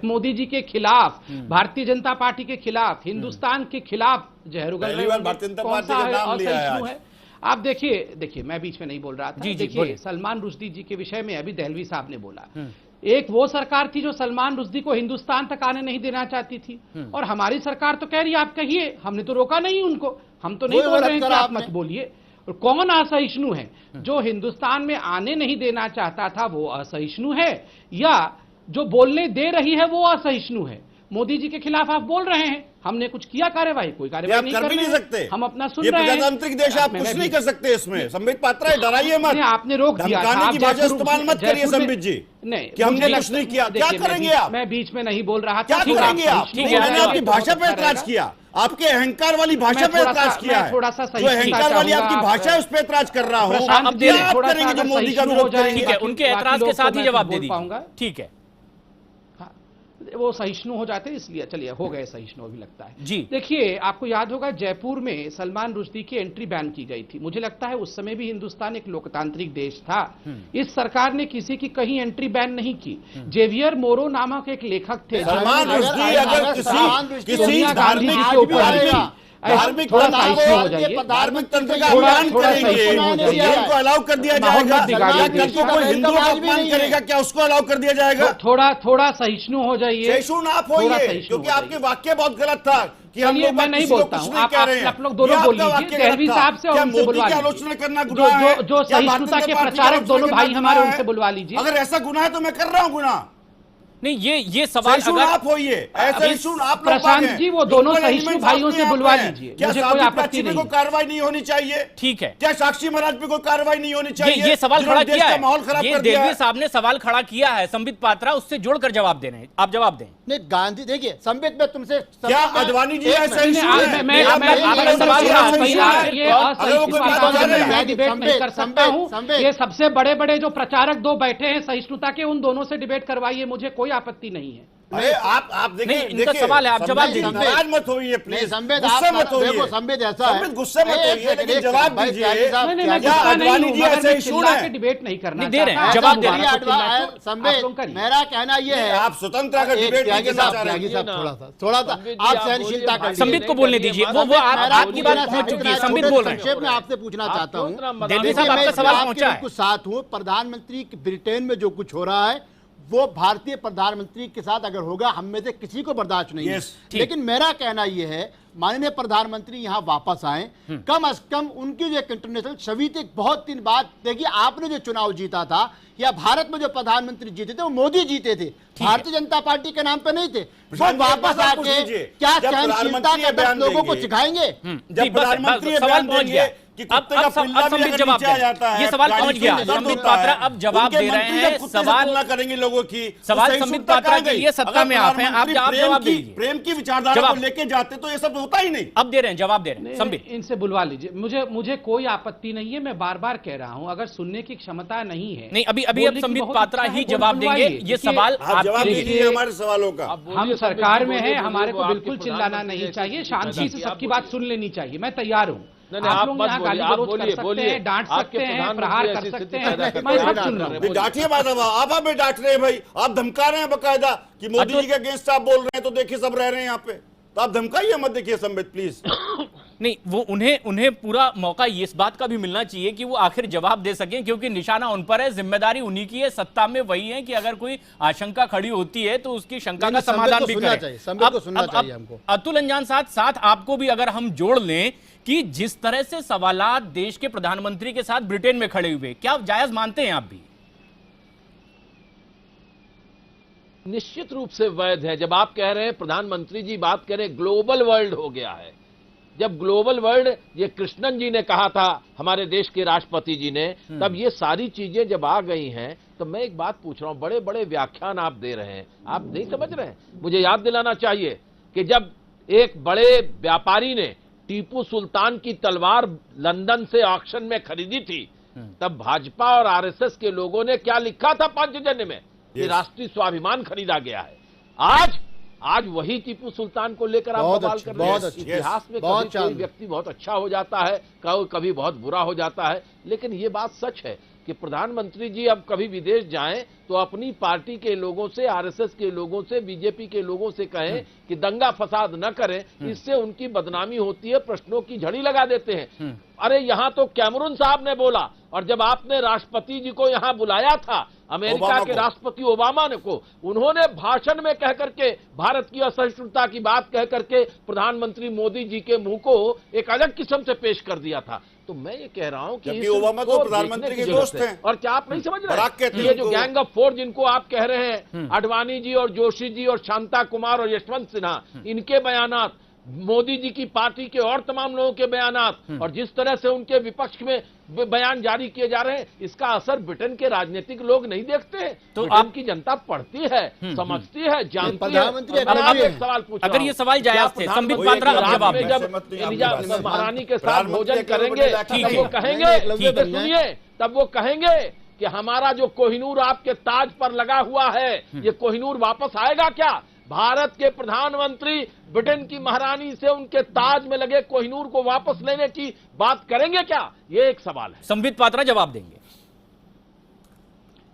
मोदी जी के खिलाफ, भारतीय जनता पार्टी के खिलाफ, हिंदुस्तान के खिलाफ जहर उगल पहली रहे बार होंगे। भारतीय जनता कौन पार्टी सा का नाम लिया है असहिष्णु आज। है? आप देखिए मैं बीच में नहीं बोल रहा था। जी, देखिए बोलिए। सलमान रुश्दी जी के विषय में अभी दहलवी साहब ने बोला, एक वो सरकार थी जो सलमान रुश्दी को हिंदुस्तान तक आने नहीं देना चाहती थी, और हमारी सरकार तो कह रही है आप कहिए, हमने तो रोका नहीं उनको, हम तो नहीं बोल रहे हैं कि आप मत बोलिए। और कौन असहिष्णु है? जो हिंदुस्तान में आने नहीं देना चाहता था वो असहिष्णु है, या जो बोलने दे रही है वो असहिष्णु है? मोदी जी के खिलाफ आप बोल रहे हैं, हमने कुछ किया कार्यवाही? कोई कार्यवाही नहीं कर रहे हैं, हम अपना सुन रहे हैं। ये प्रजातांत्रिक देश, आप कुछ नहीं कर सकते इसमें। संबित पात्रा है, डराइए मत, आपने रोक दिया, धमकाने की भाषा इस्तेमाल मत करिए संबित जी, नहीं कि हमने कुछ नहीं किया। क्या करेंगे आप? मैं बीच में नहीं बोल रहा था। क्या करेंगे आप? मैंने आपकी भाषा पे ऐतराज किया, आपके अहंकार वाली भाषा पे ऐतराज किया है। थोड़ा सा जो अहंकार वाली आपकी भाषा है उस पे ऐतराज कर रहा हूँ। अब दे आप करेंगे जो मोदी का विरोध करेंगे? ठीक है, उनके ऐतराज के साथ ही जवाब दे दीजिए। ठीक है, वो सहिष्णु हो जाते हैं, इसलिए चलिए हो गए सहिष्णु अभी लगता है जी। देखिए आपको याद होगा जयपुर में सलमान रुश्दी की एंट्री बैन की गई थी। मुझे लगता है उस समय भी हिंदुस्तान एक लोकतांत्रिक देश था, इस सरकार ने किसी की कहीं एंट्री बैन नहीं की। जेवियर मोरो नामक एक लेखक थे, सलमान रुश्दी अगर किसी धार्मिक धार्मिक तंत्र का अपमान करेंगे, उनको अलाउ कर दिया जाएगा? कल को कोई हिंदुओं का अपमान करेगा, क्या उसको अलाउ कर दिया जाएगा? थोड़ा सहिष्णु हो जाइए। सहिष्णु आप होइए, क्योंकि आपके वाक्य बहुत गलत था कि हम लोग मैं नहीं बोलता हूँ, आप लोग दोनों बोल लीजिए, दहलवी साहब से और उनसे बुलवा लीजिए। आलोचना करना गुनाह है? जो सहिष्णुता के प्रचारक दोनों भाई हमारे, उनसे बुलवा लीजिए। अगर ऐसा गुनाह है तो मैं कर रहा हूँ गुनाह। नहीं, ये सवाल अगर आप होइए, ऐसे सुन आप प्रशांत जी, वो दोनों सहिष्णु भाइयों से बुलवा लीजिए, मुझे कोई आपत्ति नहीं। को कार्रवाई नहीं होनी चाहिए? ठीक है। क्या साक्षी महाराज पे कोई कार्रवाई नहीं होनी चाहिए? ये सवाल खड़ा किया है, माहौल खराब ये कर दिया दहलवी साहब ने सवाल खड़ा किया है, संबित पात्रा उससे जोड़कर जवाब दे रहे हैं, आप जवाब दें। नहीं गांधी, देखिए संबित में तुमसे क्या अडवाणी जी ऐसा ये सबसे बड़े बड़े जो प्रचारक दो बैठे हैं सहिष्णुता के, उन दोनों से डिबेट करवाइए, मुझे कोई आपत्ति नहीं है। अरे आप देखिए, इनका सवाल है, आप जवाब दीजिए। नाराज मत होइए प्लीज, गुस्से मत होइए। संबित ऐसा है, गुस्से मत होइए, लेकिन जवाब दीजिए। क्या अडवाणी जी ऐसे इशू है? डिबेट नहीं करना दे रहे हैं, जवाब दे रहे हैं। संबित मेरा कहना यह है, आप स्वतंत्र अगर डिबेट नहीं करना चाह रहे हैं, थोड़ा सा आप सहनशीलता कर, संबित को बोलने दीजिए, वो आपकी बात पहुंच चुकी है, संबित बोल रहे हैं। संक्षेप में आपसे पूछना चाहता हूँ, दहलवी साहब आपका सवाल पहुंचा है। कुछ साथ हूँ, प्रधानमंत्री ब्रिटेन में जो कुछ हो रहा है वो भारतीय प्रधानमंत्री के साथ अगर होगा, हम में से किसी को बर्दाश्त नहीं है। लेकिन मेरा कहना यह है, माननीय प्रधानमंत्री यहां वापस आए, कम से कम उनकी जो एक इंटरनेशनल छवि थी, बहुत दिन बाद देखिए आपने जो चुनाव जीता था, या भारत में जो प्रधानमंत्री जीते थे वो मोदी जीते थे, भारतीय जनता पार्टी के नाम पे नहीं थे। वो वापस आके क्या सहनशीलता के 10 लोगों को सिखाएंगे? जब प्रधानमंत्री सवाल पहुंच गया कि कुत्ते का पिल्ला भी अगर नीचे आ जाता है, ये सवाल पहुंच गया, संबित पात्रा अब जवाब दे रहे हैं। सवाल ना करेंगे लोगों की, सवाल संबित पात्रा के लिए सत्ता में आप हैं, आप जवाब दीजिए। प्रेम की विचारधारा को लेके जाते तो ये सब होता ही नहीं। अब दे रहे हैं, जवाब दे रहे हैं संबित। इनसे बुलवा लीजिए, मुझे कोई आपत्ति नहीं है, मैं बार बार कह रहा हूं, अगर सुनने की क्षमता नहीं है। नहीं, अभी अब संबित पात्रा ही जवाब देंगे, ये सवाल जवाब दीजिए हमारे सवालों का। हम सरकार में हैं, हमारे को बिल्कुल चिल्लाना नहीं चाहिए, शांति से सबकी बात सुन लेनी चाहिए, मैं तैयार हूँ। आप लोग यहाँ गाली गलौज कर सकते हैं, डांट सकते हैं, प्रहार कर सकते हैं, मैं सब सुन रहा हूँ। डांटिए बात, आप हमें डांट रहे हैं भाई, आप धमका रहे हैं बकायदा कि मोदी जी के अगेंस्ट आप बोल रहे हैं, तो देखिए सब रह रहे हैं यहाँ पे, तो आप धमकाइए मत, देखिए संबित प्लीज। नहीं, वो उन्हें पूरा मौका इस बात का भी मिलना चाहिए कि वो आखिर जवाब दे सकें, क्योंकि निशाना उन पर है, जिम्मेदारी उन्हीं की है, सत्ता में वही है कि अगर कोई आशंका खड़ी होती है तो उसकी शंका का समाधान भी करें। अतुल अंजान साथ आपको भी अगर हम जोड़ लें कि जिस तरह से सवालात देश के प्रधानमंत्री के साथ ब्रिटेन में खड़े हुए, क्या जायज मानते हैं आप भी? निश्चित रूप से वैध है। जब आप कह रहे हैं, प्रधानमंत्री जी बात कह रहे हैं, ग्लोबल वर्ल्ड हो गया है। जब ग्लोबल वर्ल्ड, ये कृष्णन जी ने कहा था, हमारे देश के राष्ट्रपति जी ने, तब ये सारी चीजें जब आ गई हैं, तो मैं एक बात पूछ रहा हूं, बड़े बड़े व्याख्यान आप दे रहे हैं, आप नहीं समझ रहे हैं? मुझे याद दिलाना चाहिए कि जब एक बड़े व्यापारी ने टीपू सुल्तान की तलवार लंदन से ऑक्शन में खरीदी थी, तब भाजपा और आरएसएस के लोगों ने क्या लिखा था पांचजन्य में कि राष्ट्रीय स्वाभिमान खरीदा गया है। आज वही टीपू सुल्तान को लेकर आप बवाल कर रहे हैं। इतिहास में कभी कोई व्यक्ति बहुत अच्छा हो जाता है, कभी बहुत बुरा हो जाता है, लेकिन ये बात सच है कि प्रधानमंत्री जी अब कभी विदेश जाएं तो अपनी पार्टी के लोगों से, आरएसएस के लोगों से, बीजेपी के लोगों से कहें कि दंगा फसाद न करें, इससे उनकी बदनामी होती है, प्रश्नों की झड़ी लगा देते हैं। अरे यहां तो कैमरून साहब ने बोला, और जब आपने राष्ट्रपति जी को यहां बुलाया था, अमेरिका के राष्ट्रपति ओबामा ने को, उन्होंने भाषण में कह करके भारत की असहिष्णुता की बात कह करके प्रधानमंत्री मोदी जी के मुंह को एक अलग किस्म से पेश कर दिया था। तो मैं ये कह रहा हूं कि ओबामा तो प्रधानमंत्री के दोस्त हैं। और क्या आप नहीं समझ रहे ये जो गैंग ऑफ फोर जिनको आप कह रहे हैं, आडवाणी जी और जोशी जी और शांता कुमार और यशवंत सिन्हा, इनके बयानात, मोदी जी की पार्टी के और तमाम लोगों के बयानात, और जिस तरह से उनके विपक्ष में बयान जारी किए जा रहे हैं, इसका असर ब्रिटेन के राजनीतिक लोग नहीं देखते। तो आपकी जनता पढ़ती है, समझती है, जानती है। एक सवाल पूछा, अगर ये सवाल जायज थे, संबित पात्रा अब जवाब दें। जब एलिजाबेथ महारानी के साथ भोजन करेंगे तब वो कहेंगे, सुनिए, तब वो कहेंगे कि हमारा जो कोहिनूर आपके ताज पर लगा हुआ है, ये कोहिनूर वापस आएगा क्या? भारत के प्रधानमंत्री ब्रिटेन की महारानी से उनके ताज में लगे कोहिनूर को वापस लेने की बात करेंगे क्या? ये एक सवाल है। संबित पात्रा जवाब देंगे।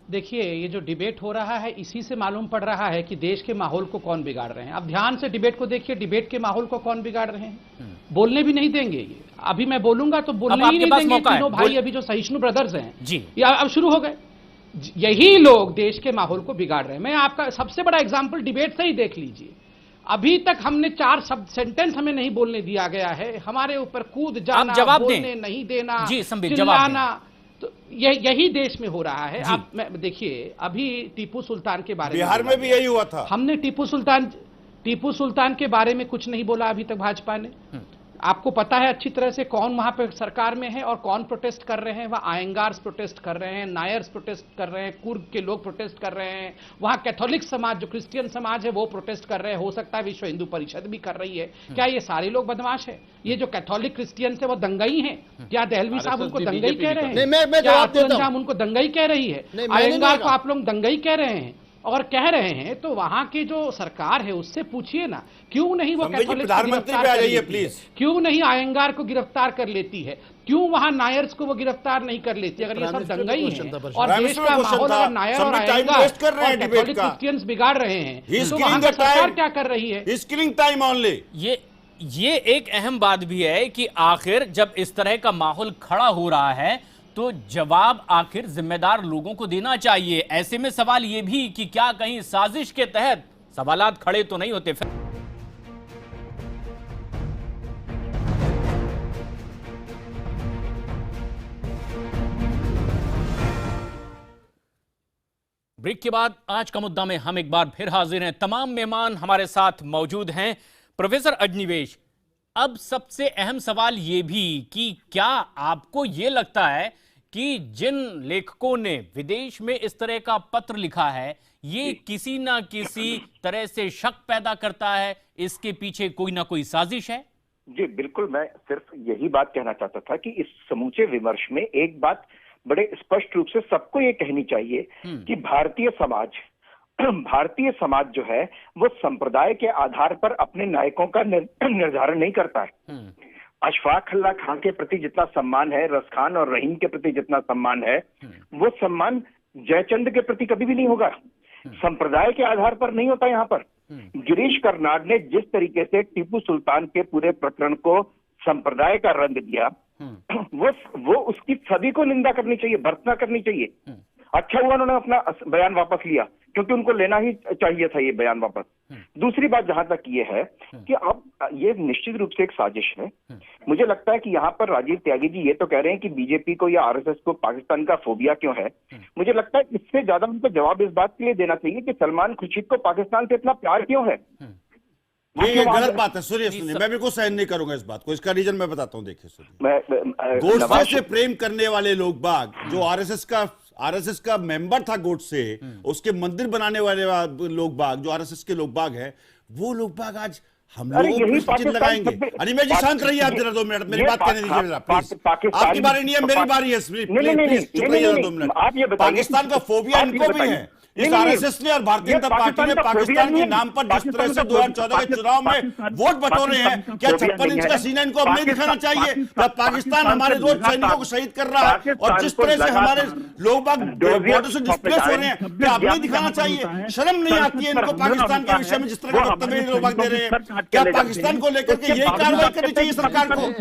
देखिए, ये जो डिबेट हो रहा है, इसी से मालूम पड़ रहा है कि देश के माहौल को कौन बिगाड़ रहे हैं। अब ध्यान से डिबेट को देखिए, डिबेट के माहौल को कौन बिगाड़ रहे हैं। बोलने भी नहीं देंगे ये। अभी मैं बोलूंगा तो बोलने ही नहीं देंगे। तीनों भाई अभी जो सहिष्णु ब्रदर्स हैं जी, या अब शुरू हो गए। यही लोग देश के माहौल को बिगाड़ रहे हैं। मैं आपका सबसे बड़ा एग्जाम्पल डिबेट से ही देख लीजिए। अभी तक हमने 4 शब्द सेंटेंस हमें नहीं बोलने दिया गया है, हमारे ऊपर कूद जाना, बोलने नहीं देना, चिल्लाना, तो यही देश में हो रहा है। आप देखिए, अभी टीपू सुल्तान के बारे में, बिहार में भी यही हुआ था। हमने टीपू सुल्तान के बारे में कुछ नहीं बोला अभी तक भाजपा ने। आपको पता है अच्छी तरह से कौन वहां पर सरकार में है और कौन प्रोटेस्ट कर रहे हैं। वहां आयंगार्स प्रोटेस्ट कर रहे हैं, नायर्स प्रोटेस्ट कर रहे हैं, कुर्द के लोग प्रोटेस्ट कर रहे हैं, वहां कैथोलिक समाज जो क्रिश्चियन समाज है वो प्रोटेस्ट कर रहे हैं। हो सकता है विश्व हिंदू परिषद भी कर रही है। क्या ये सारे लोग बदमाश है? ये जो कैथोलिक क्रिश्चियन है वो दंगई है क्या? दहलवी साहब उनको दंगई कह रहे हैं? क्या अतुल उनको दंगई कह रही है? आयंगार को आप लोग दंगई कह रहे हैं और कह रहे हैं, तो वहां की जो सरकार है उससे पूछिए ना, क्यों नहीं वो कैथोलिक प्रधानमंत्री पे आ जाइए प्लीज, क्यों नहीं आयंगार को गिरफ्तार कर लेती है? क्यों वहां नायर्स को वो गिरफ्तार नहीं कर लेती? अगर ये सब दंगई है और देश का माहौल अगर नायर और आयंगार और कैथोलिक क्रिश्चियंस बिगाड़ रहे हैं, तो वहां की सरकार क्या कर रही है? Screening time only. ये एक अहम बात भी है कि आखिर जब इस तरह का माहौल खड़ा हो रहा है तो जवाब आखिर जिम्मेदार लोगों को देना चाहिए। ऐसे में सवाल ये भी कि क्या कहीं साजिश के तहत सवालात खड़े तो नहीं होते? ब्रेक के बाद आज का मुद्दा में हम एक बार फिर हाजिर हैं। तमाम मेहमान हमारे साथ मौजूद हैं। प्रोफेसर अग्निवेश, अब सबसे अहम सवाल ये भी कि क्या आपको ये लगता है कि जिन लेखकों ने विदेश में इस तरह का पत्र लिखा है, ये किसी ना किसी तरह से शक पैदा करता है, इसके पीछे कोई ना कोई साजिश है? जी बिल्कुल, मैं सिर्फ यही बात कहना चाहता था कि इस समूचे विमर्श में एक बात बड़े स्पष्ट रूप से सबको ये कहनी चाहिए कि भारतीय समाज जो है वो संप्रदाय के आधार पर अपने नायकों का निर्धारण नहीं करता है। अशफाक अल्लाह खान के प्रति जितना सम्मान है, रस खान और रहीम के प्रति जितना सम्मान है, वो सम्मान जयचंद के प्रति कभी भी नहीं होगा। संप्रदाय के आधार पर नहीं होता। यहाँ पर गिरीश कर्नाड ने जिस तरीके से टीपू सुल्तान के पूरे प्रकरण को संप्रदाय का रंग दिया, वो उसकी सभी को निंदा करनी चाहिए, भर्त्सना करनी चाहिए। अच्छा हुआ उन्होंने अपना बयान वापस लिया, क्योंकि उनको लेना ही चाहिए था ये बयान वापस। दूसरी बात जहां तक ये है कि अब ये निश्चित रूप से एक साजिश है। मुझे लगता है कि यहाँ पर राजीव त्यागी जी ये तो कह रहे हैं कि बीजेपी को या आरएसएस को पाकिस्तान का फोबिया क्यों है। मुझे लगता है इससे ज्यादा उनको जवाब इस बात के लिए देना चाहिए कि सलमान खुर्शीद को पाकिस्तान से इतना प्यार क्यों है। ये गलत बात है। सुनिए, मैं बिल्कुल सहन नहीं करूंगा इस बात को। इसका रीजन मैं बताता हूँ। देखिए, गोडसे से प्रेम करने वाले लोग बाग, जो आरएसएस का मेंबर था गोडसे, उसके मंदिर बनाने वाले लोग बाग, जो आरएसएस के लोग बाग हैं, वो लोग बाग आज हम लोग चिन्ह लगाएंगे। अनिमेश जी शांत रहिए आप जरा 2 मिनट, मेरी बात कहने दीजिए प्लीज। आपकी बारी नहीं है, मेरी बारी है। प्लीज चुप रहिए 2 मिनट। पाकिस्तान का फोबिया इनको भी है, इस आरएसएस ने और भारतीय जनता पार्टी ने पाकिस्तान के नाम पर जिस तरह से 2014 के चुनाव में वोट बटोरे हैं, क्या 56 इंच का सीना इनको अब नहीं दिखाना चाहिए? क्या पाकिस्तान हमारे 2 सैनिकों को शहीद कर रहा है और जिस तरह से हमारे लोग बाग बॉर्डर से डिस्प्लेस हो रहे हैं, क्या अब नहीं दिखाना चाहिए? शर्म नहीं आती है इनको पाकिस्तान के विषय में जिस तरह के वक्तव्य लोग बाग दे रहे हैं? क्या पाकिस्तान को लेकर के यही कार्रवाई करनी चाहिए सरकार को?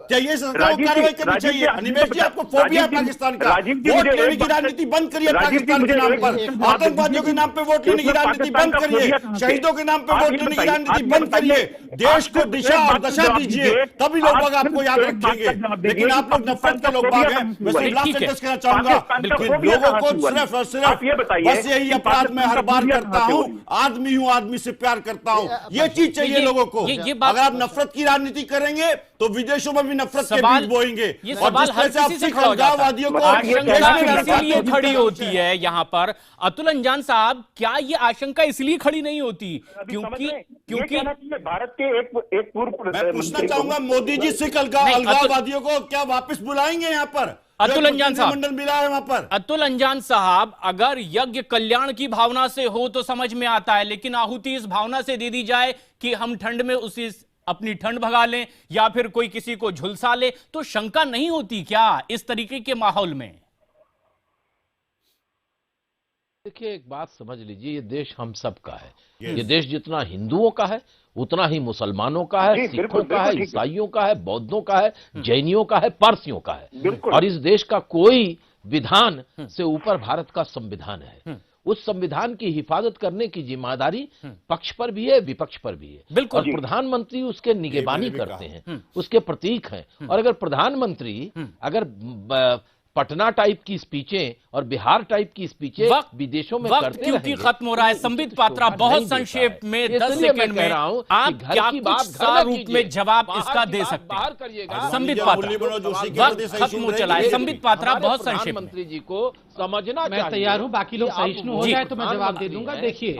क्या ये सरकार को कार्रवाई करनी चाहिए? अनिमेश जी, आपको फोबिया है पाकिस्तान का। वोट लेने की राजनीति बंद करिए पाकिस्तान के नाम पर, आतंकवादियों के नाम पे वोट लेने की राजनीति बंद करिए, शहीदों के नाम पे वोट लेने की राजनीति बंद करिए, देश को दिशा और दशा दीजिए, तभी लोग बाग आपको याद रखेंगे। लेकिन आप लोग नफरत के लोग बाग हैं। मैं सिर्फ लास्ट सेंटेंस कहना चाहूंगा कि लोगों को सिर्फ और सिर्फ बस यही अपराध मैं हर बार करता हूं, आदमी हूं, आदमी से प्यार करता हूं, ये चीज चाहिए लोगों को। अगर आप नफरत की राजनीति करेंगे तो विदेशों में भी नफरत के बीज बोएंगे और जिस तरह से आप सिख अलगाववादियों को इसलिए खड़ी होती है यहाँ पर। अतुल अंजान साहब, क्या ये आशंका इसलिए खड़ी नहीं होती क्योंकि भारत के एक पूर्व मैं पूछना चाहूंगा, मोदी जी सिख अलगाववादियों को क्या वापस बुलाएंगे यहाँ पर? अतुल अंजान साहब, मंडल मिला है वहां पर। अतुल अंजान साहब, अगर यज्ञ कल्याण की भावना से हो तो समझ में आता है, लेकिन आहुति इस भावना से दे दी जाए कि हम ठंड में उसी अपनी ठंड भगा लें या फिर कोई किसी को झुलसा ले, तो शंका नहीं होती क्या इस तरीके के माहौल में? देखिए, एक बात समझ लीजिए, ये देश हम सब का है। ये देश जितना हिंदुओं का है उतना ही मुसलमानों का है, सिखों का है, ईसाइयों का है, बौद्धों का है, जैनियों का है, पारसियों का है। और इस देश का कोई विधान से ऊपर भारत का संविधान है। उस संविधान की हिफाजत करने की जिम्मेदारी पक्ष पर भी है, विपक्ष पर भी है। बिल्कुल। और प्रधानमंत्री उसके निगरानी करते हैं, उसके प्रतीक हैं। और अगर प्रधानमंत्री अगर पटना टाइप की स्पीचें और बिहार टाइप की स्पीचें विदेशों में करते रहेंगे, क्योंकि खत्म हो रहा है। संबित पात्रा, बहुत संक्षेप में 10 सेकंड में आप क्या कुछ सार रूप में जवाब इसका दे सकते हैं? संबित पात्रा, वक्त खत्म हो चला है। संबित पात्रा, बहुत संक्षेप में। मंत्री जी को समझना मैं तैयार हूं, बाकी लोग सहिष्णु हो जाए तो मैं जवाब दे दूंगा। देखिए,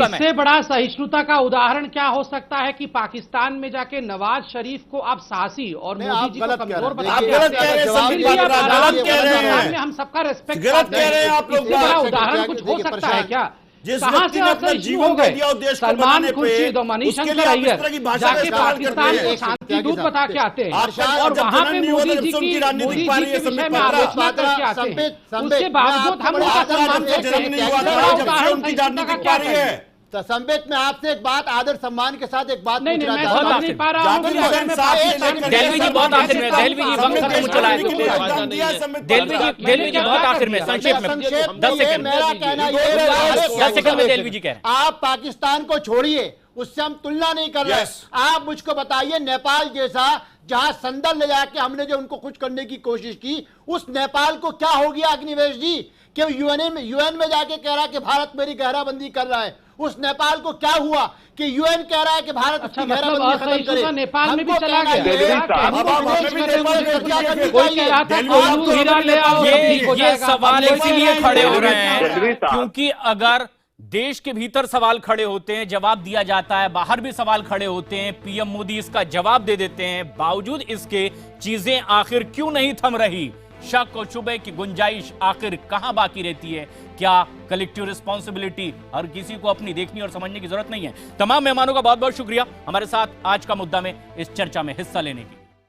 इससे बड़ा सहिष्णुता का उदाहरण क्या हो सकता है कि पाकिस्तान में जाके नवाज शरीफ को आप साहसी और मोदी जी को कमजोर बताते हैं। हम सबका रेस्पेक्ट करते हैं, इससे बड़ा उदाहरण कुछ हो सकता है क्या? कहां से अपना जीवन दिया देश सलमान खुर्शीद और मनीषशंकर अय्यर जाके पाकिस्तान को शांति दूत बता के आते हैं और वहां पे मोदी जी के विषय में आलोचना करके आते हैं। उसके बावजूद हम उनका सम्मान करते हैं। तो संबित में आपसे एक बात आदर सम्मान के साथ एक बात नहीं, मैं समझ नहीं पा रहा हूं। देलवी जी बहुत आखिर में, देलवी जी वक्त खत्म हो चला है। देलवी जी बहुत आखिर में, संक्षेप में 10 सेकंड। मेरा कहना ये 10 सेकंड में देलवी जी कह रहे हैं। आप पाकिस्तान को छोड़िए, उससे हम तुलना नहीं कर रहे। आप मुझको बताइए, नेपाल जैसा जहां संदल ले जाके हमने जो उनको खुश करने की कोशिश की, उस नेपाल को क्या हो गया अग्निवेश जी? कि यूएन में जाके कह रहा है कि भारत मेरी घेराबंदी कर रहा है। उस नेपाल को क्या हुआ कि यूएन कह रहा है कि भारत अच्छा, मतलब खत्म करे। नेपाल में भी चला गया। ये सवाल इसीलिए खड़े हो रहे हैं क्योंकि अगर देश के भीतर सवाल खड़े होते हैं, जवाब दिया जाता है, बाहर भी सवाल खड़े होते हैं, पीएम मोदी इसका जवाब दे देते हैं, बावजूद इसके चीजें आखिर क्यों नहीं थम रही? शक और शुबे की गुंजाइश आखिर कहां बाकी रहती है? क्या कलेक्टिव रिस्पॉन्सिबिलिटी हर किसी को अपनी देखनी और समझने की जरूरत नहीं है? तमाम मेहमानों का बहुत बहुत शुक्रिया हमारे साथ आज का मुद्दा में इस चर्चा में हिस्सा लेने की।